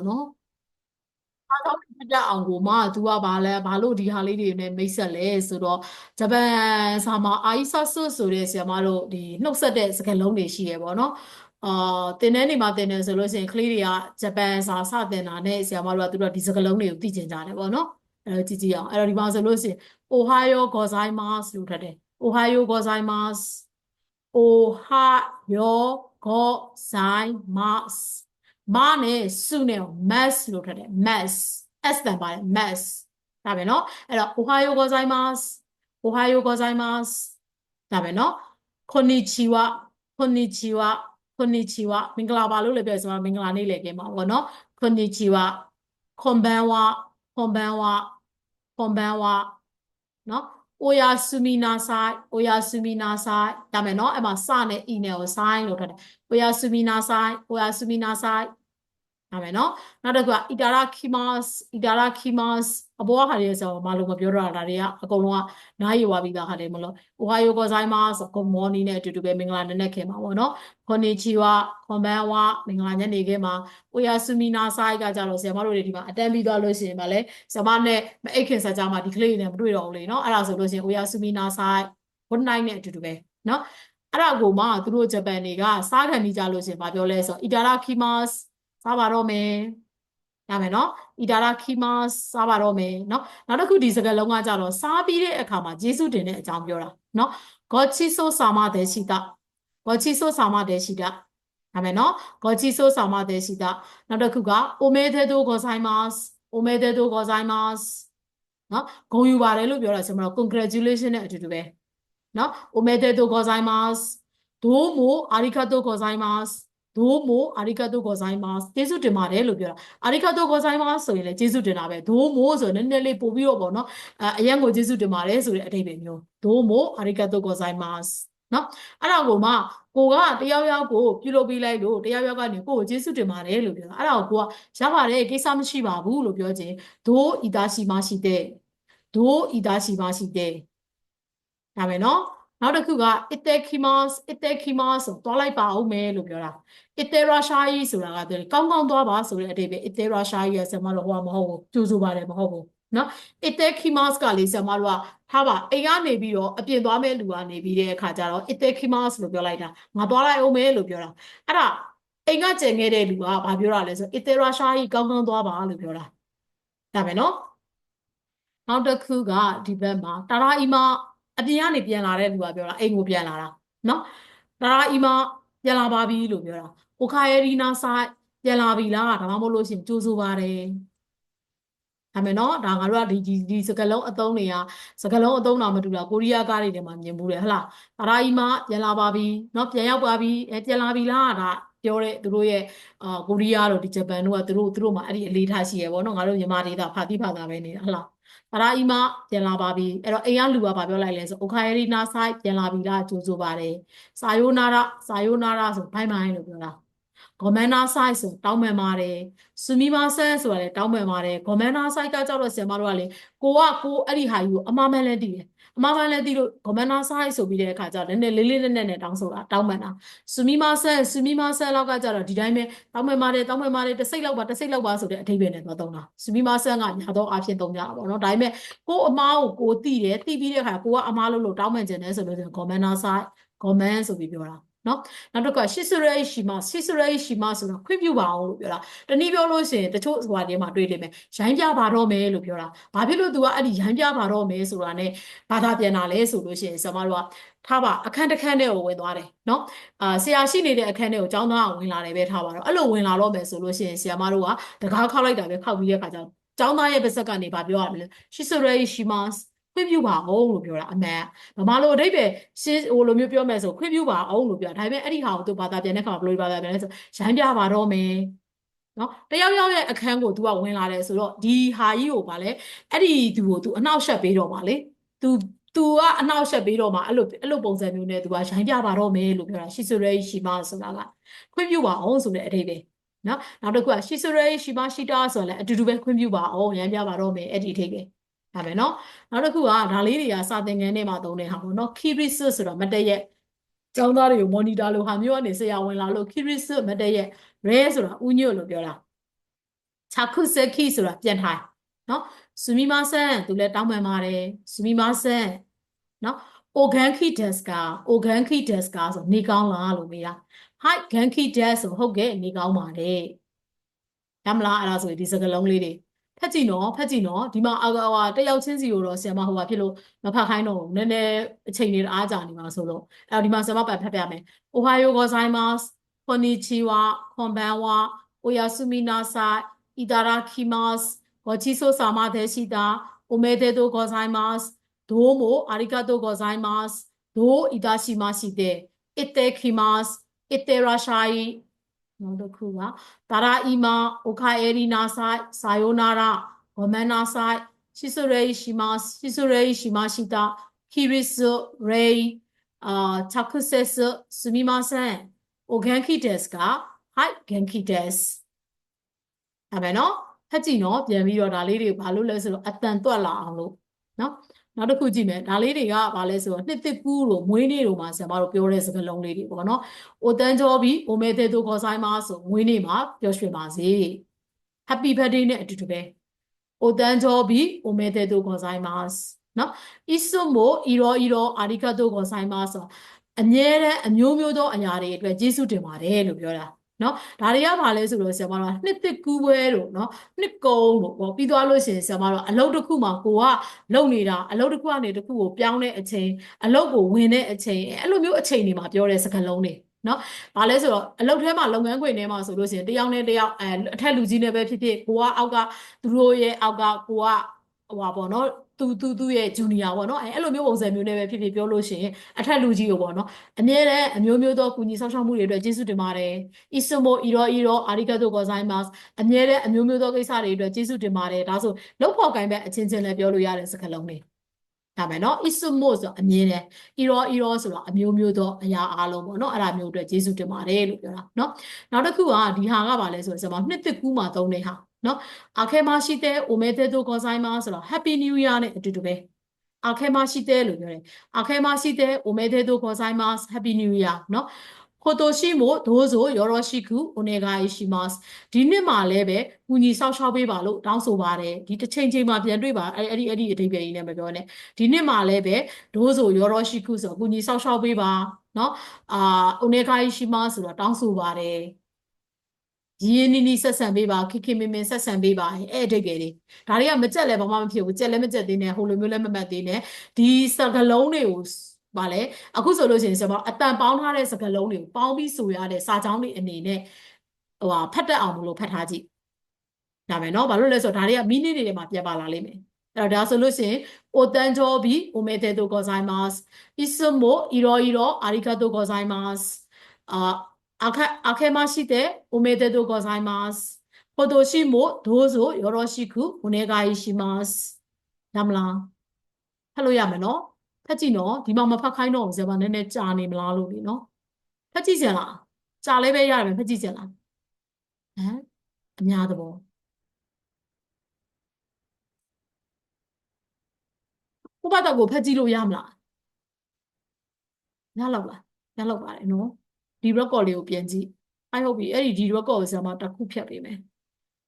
နော်အားကြောင့်ပြတ်အောင်ကိုမှ तू ကဘာလို့ဒီဟာလေးတွေနဲ့မိတ်ဆက်လဲဆိုတော့ဂျပန်စာမှာအာအီဆာဆုဆိုတဲ့ဆရာမတို့ဒီနှုတ်ဆက်တဲ့စကားလုံးတွေရှိရပေါ့နော်အာတင်တဲ့နေမှာတင်တယ်ဆိုလို့ရှိရင်ကလေးတွေကဂျပန်စာစတင်တာနဲ့ဆရာမတို့ကသူတို့ဒီစကားလုံးတွေကိုသိကျင်ကြတယ်ပေါ့နော်ကြည့်ကြည့်အောင်အဲ့တော့ဒီမှာဆိုလို့ရှိရင် Ohio gozaimasu လို့ထပ်တယ် Ohio gozaimasu Ohio gozaimasu မနဲ့စုနဲ့ mass လို့ထပ်တယ် mass S တန်ပါတယ် mass ဒါပဲเนาะအဲ့တော့ Ohio gozaimasu Ohio gozaimasu ဒါပဲเนาะ konnichiwa konnichiwa konnichiwa မင်္ဂလာပါလို့လည်းပြောဆိုတော့မင်္ဂလာနေ့လည်းပြင်ပါဘောเนาะ konnichiwa konbanwa konbanwa konbanwa เนาะ oyasumi nasai oyasumi nasai ဒါမယ်เนาะအဲ့မှာစနဲ့ e နဲ့ကို sign လို့ထပ်တယ် oyasumi nasai oyasumi nasai ဒါမယ်နော်နောက်တစ်ခုက itadakimasu အပေါ်ဟာတွေဆိုမလို့မပြောတော့တာတွေကအကုန်လုံးကနားယူသွားပြီးသားဟာတွေမလို့ Ohio gozaimasu good morning နဲ့အတူတူပဲမင်္ဂလာနံနက်ခင်းပါပေါ့နော် konnichiwa konbanwa မင်္ဂလာညနေခင်းပါ oyasumi nasai ကကြတော့ဆရာမတို့တွေဒီမှာအတန်းပြီးသွားလို့ရှိရင်ဗာလဲဆရာမနဲ့မအိတ်ခင်ဆက်ကြမှာဒီကလေးတွေနဲ့မတွေ့တော့ဘူးလေနော်အဲ့ဒါဆိုလို့ရှိရင် oyasumi nasai good night နဲ့အတူတူပဲနော်အဲ့ဒါကိုမှသူတို့ဂျပန်တွေကစားခံနေကြလို့ရှိရင်ဗာပြောလဲဆို itadakimasu စားပါတော့မယ်ရမယ်နော်ဣတာရာခိမစားပါတော့မယ်နော်နောက်တစ်ခုဒီစကားလုံးကကြတော့စားပြီးတဲ့အခါမှာယေရှုတင်တဲ့အကြောင်းပြောတာနော်ဂေါချီဆိုဆာမတဲ့ရှိတာဂေါချီဆိုဆာမတဲ့ရှိတာရမယ်နော်ဂေါချီဆိုဆာမတဲ့ရှိတာနောက်တစ်ခုကအိုမေဒေတိုဂေါဆိုင်မတ်အိုမေဒေတိုဂေါဆိုင်မတ်နော်ဂုဏ်ယူပါတယ်လို့ပြောတာဆိုတော့ congratulation နဲ့အတူတူပဲနော်အိုမေဒေတိုဂေါဆိုင်မတ်ဒိုးမိုအာရီကာတိုဂေါဆိုင်မတ်ဒိုးမိုအာရီကာတိုဂိုဇိုင်းမတ်ကျေးဇူးတင်ပါတယ်လို့ပြောတာအာရီကာတိုဂိုဇိုင်းမတ်ဆိုရင်လည်းကျေးဇူးတင်တာပဲဒိုးမိုဆိုရင်နည်းနည်းလေးပို့ပြီးတော့ပေါ့နော်အရန်ကိုကျေးဇူးတင်ပါတယ်ဆိုတဲ့အဓိပ္ပာယ်မျိုးဒိုးမိုအာရီကာတိုဂိုဇိုင်းမတ်နော်အဲ့ဒါကိုမှကိုကတယောက်ယောက်ကိုပြုလုပ်ပေးလိုက်လို့တယောက်ယောက်ကနေကိုကိုကျေးဇူးတင်ပါတယ်လို့ပြောတာအဲ့ဒါကိုကရပါတယ်ကိစ္စမရှိပါဘူးလို့ပြောခြင်းဒိုးဤသားရှိမရှိတဲ့ဒိုးဤသားရှိမရှိတဲ့ဒါပဲနော်နောက်တစ်ခုက itekimasu itekimasu ဆိုသွားလိုက်ပါအောင်မယ်လို့ပြောတာ iterashai ဆိုတာကကောင်းကောင်းသွားပါဆိုတဲ့အဓိပ္ပာယ် iterashai ရဲ့ဆရာမတို့ဟောမဟုတ်ဘူးကြိုးဆိုပါတယ်မဟုတ်ဘူးနော် itekimasu ကလေဆရာမတို့ကထားပါအိမ်ကနေပြီးတော့အပြင်သွားမဲ့လူကနေပြီးတဲ့အခါကျတော့ itekimasu လို့ပြောလိုက်တာငါသွားလိုက်အောင်မယ်လို့ပြောတာအဲ့ဒါအိမ်ကကျန်ခဲ့တဲ့လူကဘာပြောတာလဲဆို iterashai ကောင်းကောင်းသွားပါလို့ပြောတာဒါပဲနော်နောက်တစ်ခုကဒီဘက်မှာတာရာအီမာအပြင်ကနေပြန်လာတဲ့လူကပြောတာအိမ်ကိုပြန်လာတာနော်တာရာအီမာပြန်လာပါပြီလို့ပြောတာအိုခါယေရီနာဆိုင်ပြန်လာပြီလားဒါမှမဟုတ်လို့ရှိရင်ကြိုးဆိုပါတယ်ဒါမယ်နော်ဒါငါတို့ကဒီစကလုံးအသုံးတွေကစကလုံးအသုံးတော်မတူတာကိုရီးယားကားတွေထဲမှာမြင်ဘူးတယ်ဟလားတာရာအီမာပြန်လာပါပြီနော်ပြန်ရောက်ပါပြီပြန်လာပြီလားဒါပြောတဲ့သူတို့ရဲ့ကိုရီးယားတို့ဒီဂျပန်တို့ကသူတို့မှာအဲ့ဒီအလေးထားရှိရပေါ့နော်ငါတို့မြန်မာဒေသဖာတိဖာသာပဲနေတာဟလားအရာအီမပြန်လာပါပြီအဲ့တော့အိမ်ကလူကဘာပြောလိုက်လဲဆိုအိုခါယေရီနာဆိုင်ပြန်လာပြီလားကြိုးဆိုပါတယ်စာယိုနာရာစာယိုနာရာဆိုဘိုင်ဘိုင်လို့ပြောတာဂေါ်မန်နာဆိုင်ဆိုတောင်းပန်ပါတယ်ဆူမီမာဆန်ဆိုတာလည်းတောင်းပန်ပါတယ်ဂေါ်မန်နာဆိုင်ကကြောက်တော့ဆရာမတို့ကလေကိုအဲ့ဒီဟာကြီးကိုအမမန်လည်းတည်တယ်အမမန်လည်းတည်လို့ဂေါ်မန်နာဆိုင်ဆိုပြီးတဲ့အခါကျတော့နည်းနည်းလေးလေးနက်နက်နဲ့တောင်းဆိုတာတောင်းပန်တာဆူမီမာဆန်လောက်ကကျတော့ဒီတိုင်းပဲတောင်းပန်ပါတယ်တစ်စိတ်လောက်ပါဆိုတဲ့အဓိပ္ပာယ်နဲ့တော့သုံးတာဆူမီမာဆန်ကညာတော့အဖြစ်သုံးကြတာပေါ့နော်ဒါပေမဲ့ကိုအမားကိုသိတယ်သိပြီးတဲ့အခါကိုကအမားလို့တောင်းပန်ခြင်းနဲ့ဆိုလို့ဂေါ်မန်နာဆိုင်ဂေါ်မန်ဆိုပြီးပြောတာနော်နောက်တစ်ခါရှစ်စရဲရှိမဆိုတာခွင့်ပြုပါအောင်လို့ပြောတာတနည်းပြောလို့ရှိရင်တချို့ဟိုဟာတွေမှာတွေ့လိမ့်မယ်ရိုင်းပြပါတော့မယ်လို့ပြောတာဘာဖြစ်လို့ तू ကအဲ့ဒီရိုင်းပြပါတော့မယ်ဆိုတာ ਨੇ ဘာသာပြန်တာလဲဆိုလို့ရှိရင်ဆရာမတို့ကထားပါအခန်းတစ်ခန်းထဲကိုဝင်သွားတယ်နော်ဆရာရှိနေတဲ့အခန်းထဲကိုကျောင်းသားကဝင်လာတယ်ပဲထားပါတော့အဲ့လိုဝင်လာတော့မယ်ဆိုလို့ရှိရင်ဆရာမတို့ကတကားခောက်လိုက်တာပဲခောက်ပြီးတဲ့အခါကျတော့ကျောင်းသားရဲ့ပါဇက်ကနေဗာပြောရမလဲရှစ်စရဲရှိမခွင့်ပြုပါအောင်လို့ပြောတာအမှန်ဗမာလိုအဓိပ္ပာယ်ရှင်းဟိုလိုမျိုးပြောမယ်ဆိုခွင့်ပြုပါအောင်လို့ပြောဒါပေမဲ့အဲ့ဒီဟာကိုသူဘာသာပြန်တဲ့ခါမှာဘယ်လိုဘာသာပြန်လဲဆိုရိုင်းပြပါတော့မယ်နော်တယောက်ယောက်ရဲ့အခန်းကို तू ကဝင်လာတယ်ဆိုတော့ဒီဟာကြီးကိုဗာလဲအဲ့ဒီသူကို तू အနှောက်ရှက်ပေးတော့ပါလေ तू ကအနှောက်ရှက်ပေးတော့မှအဲ့လိုပုံစံမျိုးနဲ့ तू ကရိုင်းပြပါတော့မယ်လို့ပြောတာရှီဆိုရဲရှိမဆိုတာကခွင့်ပြုပါအောင်ဆိုတဲ့အဓိပ္ပာယ်နော်နောက်တစ်ခုကရှီဆိုရဲရှိမရှိတာဆိုလည်းအတူတူပဲခွင့်ပြုပါအောင်ရိုင်းပြပါတော့မယ်အဲ့ဒီအဓိပ္ပာယ်ဒါပဲเนาะနောက်တစ်ခုကဒါလေးတွေကစာသင်ခန်းထဲမှာသုံးတဲ့ဟာပေါ့เนาะ keyris ဆိုတော့မတည့်ရက်ကျောင်းသားတွေကို monitor လို့ဟာမျိုးကနေဆရာဝင်လာလို့ keyris မတည့်ရက် rare ဆိုတာဥညွတ်လို့ပြောတာ chakuseki ဆိုတာပြန်ထိုင်နော်すみませんသူလည်းတောင်းပန်ပါတယ်すみませんနော်お元気ですかお元気ですかဆိုနေကောင်းလားလို့မေးတာ Hi 元気ですဆိုဟုတ်ကဲ့နေကောင်းပါတယ်ရမလားအဲ့ဒါဆိုရင်ဒီစကားလုံးလေးတွေဖတ်ကြည့်နော်ဖတ်ကြည့်နော်ဒီမှာတယောက်ချင်းစီကိုတော့ဆရာမဟိုပါဖြစ်လို့မဖတ်ခိုင်းတော့ဘူးနည်းနည်းအချိန်တွေအားကြာနေမှာဆိုလို့အဲ့ဒီမှာဆရာမပတ်ဖတ်ပြမယ် Ohayo gozaimasu konnichiwa konbanwa oyasumi nasai itadakimasu gochiso sama deshita omedetou gozaimasu domo arigatou gozaimasu do itashimashite ittekimasu itterashai နောက်တစ်ခုကတာရာအီမာအိုခါအေရီနာဆိုင်ဆာယိုနာရာဂမန်နာဆိုင်ရှီဆိုရေရှိမတ်ရှီဆိုရေရှိမရှိတာခီရစ်ဆိုရေချက်ခုဆက်စမီမဆန်အိုဂန်ခီဒက်စ်ကဟိုက်ဂန်ခီဒက်စ်အဲ့ပဲနော်ဖတ်ကြည့်နော်ပြန်ပြီးတော့ဒါလေးတွေဘာလို့လဲဆိုတော့အတန်တွက်လာအောင်လို့နော်နောက်တစ်ခုကြည့်မယ်ဒါလေးတွေကဘာလဲဆိုတော့နှစ်တစ်ကူးလို့မွေးနေ့တို့မှာဆရာမတို့ပြောတဲ့စကားလုံးလေးတွေပေါ့နော်။အိုတန်ကျော်ပြီးအိုမဲတဲ့တို့ခေါ်ဆိုင်မှာဆိုမွေးနေ့မှာပျော်ရွှင်ပါစေ။ Happy birthday နဲ့အတူတူပဲ။အိုတန်ကျော်ပြီးအိုမဲတဲ့တို့ခေါ်ဆိုင်မှာနော်။ Isumo iro arigato ခေါ်ဆိုင်မှာဆိုအမြဲတမ်းအမျိုးမျိုးသောအရာတွေအတွက်ကျေးဇူးတင်ပါတယ်လို့ပြောတာ။နော်ဒါတွေကဘာလဲဆိုတော့ဆရာမတို့နှစ်တစ်ကူးပွဲတို့နော်နှစ်ကုံတို့ပေါ့ပြီးသွားလို့ရှိရင်ဆရာမတို့အလုပ်တစ်ခုမှာကိုကလုပ်နေတာအလုပ်တစ်ခုကနေတစ်ခုကိုပြောင်းတဲ့အချိန်အလုပ်ကိုဝင်တဲ့အချိန်အဲ့လိုမျိုးအချိန်တွေမှာပြောတဲ့စကားလုံးတွေနော်ဘာလဲဆိုတော့အလုပ်ထဲမှာလုပ်ငန်းခွင်ထဲမှာဆိုလို့ရှိရင်တယောက်နဲ့တယောက်အထက်လူကြီးနဲ့ပဲဖြစ်ဖြစ်ကိုကအောက်ကသူတို့ရဲ့အောက်ကကိုကဟိုပါပေါ့နော်သူ့ရဲ့ဂျူနီယာပေါ့နော်အဲ့လိုမျိုးပုံစံမျိုးနဲ့ပဲဖြစ်ဖြစ်ပြောလို့ရှိရင်အထက်လူကြီးကိုပေါ့နော်အမြဲတမ်းအမျိုးမျိုးသောကူညီဆောင်ရှောက်မှုတွေအတွက်ကျေးဇူးတင်ပါတယ်။ Isumo iro arigato gozaimasu အမြဲတမ်းအမျိုးမျိုးသောကိစ္စတွေအတွက်ကျေးဇူးတင်ပါတယ်ဒါဆိုလုပ်ဖို့ကိုင်ဘက်အချင်းချင်းလည်းပြောလို့ရတဲ့စကားလုံးတွေဒါပဲเนาะ isumo ဆိုအမြဲတမ်း iro ဆိုတော့အမျိုးမျိုးသောအရာအားလုံးပေါ့เนาะအဲ့ဒါမျိုးအတွက်ကျေးဇူးတင်ပါတယ်လို့ပြောတာเนาะနောက်တစ်ခုကဒီဟာကဘာလဲဆိုတော့ကျွန်မနှစ်တစ်ကူးမှာသုံးတဲ့ဟာเนาะအာခဲမရှိတဲ့ omedetou gozaimasu ဆိုတော့ happy new year နဲ့အတူတူပဲအာခဲမရှိတဲ့လို့ပြောတယ်အာခဲမရှိတဲ့ omedetou gozaimasu happy new year เนาะ今年もどうぞよろしくお願いしますဒီနှစ်မှာလည်းပဲကူညီဆောက်ရှောက်ပေးပါလို့တောင်းဆိုပါတယ်ဒီတစ်ချိန်ချိန်မှာပြန်တွေ့ပါအဲ့ဒီအဓိပ္ပာယ်ကြီးနဲ့မပြောနဲ့ဒီနှစ်မှာလည်းပဲဒိုးဆိုよろしくဆိုကူညီဆောက်ရှောက်ပေးပါเนาะお願いしますဆိုတော့တောင်းဆိုပါတယ်ရင်းနီဆက်ဆံပေးပါခိမင်ဆက်ဆံပေးပါအဲ့အဓိပ္ပာယ်တွေဒါတွေကမကြက်လည်းဘာမှမဖြစ်ဘူးကြက်လည်းမကြက်သေးနဲ့ဟိုလိုမျိုးလည်းမမှတ်သေးနဲ့ဒီစကားလုံးတွေကိုဗာလဲအခုဆိုလို့ရှိရင်ဆိုတော့အတန်ပေါင်းထားတဲ့စကားလုံးတွေကိုပေါင်းပြီးဆိုရတဲ့စာကြောင်းတွေအနေနဲ့ဟိုဖတ်တတ်အောင်မလို့ဖတ်ထားကြည့်ဒါပဲเนาะဘာလို့လဲဆိုတော့ဒါတွေကမီနစ်တွေထဲမှာပြန်ပါလာလိမ့်မယ်အဲ့တော့ဒါဆိုလို့ရှိရင်お誕生日おめでとうございますいつもいろいろありがとうございます明けましておめでとうございます今年もどうぞよろしくお願いしますရမလားဖတ်လို့ရမယ်เนาะဖတ်ကြည့်နော်ဒီမှာမဖတ်ခိုင်းတော့ဘူးဇာပါနည်းနည်းကြာနေမလားလို့လေနော်ဖတ်ကြည့်ကြလားကြာလည်းပဲရတယ်ဖတ်ကြည့်ကြလားဟမ်အများသဘောဥပဒေကိုဖတ်ကြည့်လို့ရမလားရလောက်လားရလောက်ပါတယ်နော်ဒီ record လေးကိုပြန်ကြည့် I hope ဒီ record ကိုဇာမတစ်ခုဖြတ်ပေးမယ်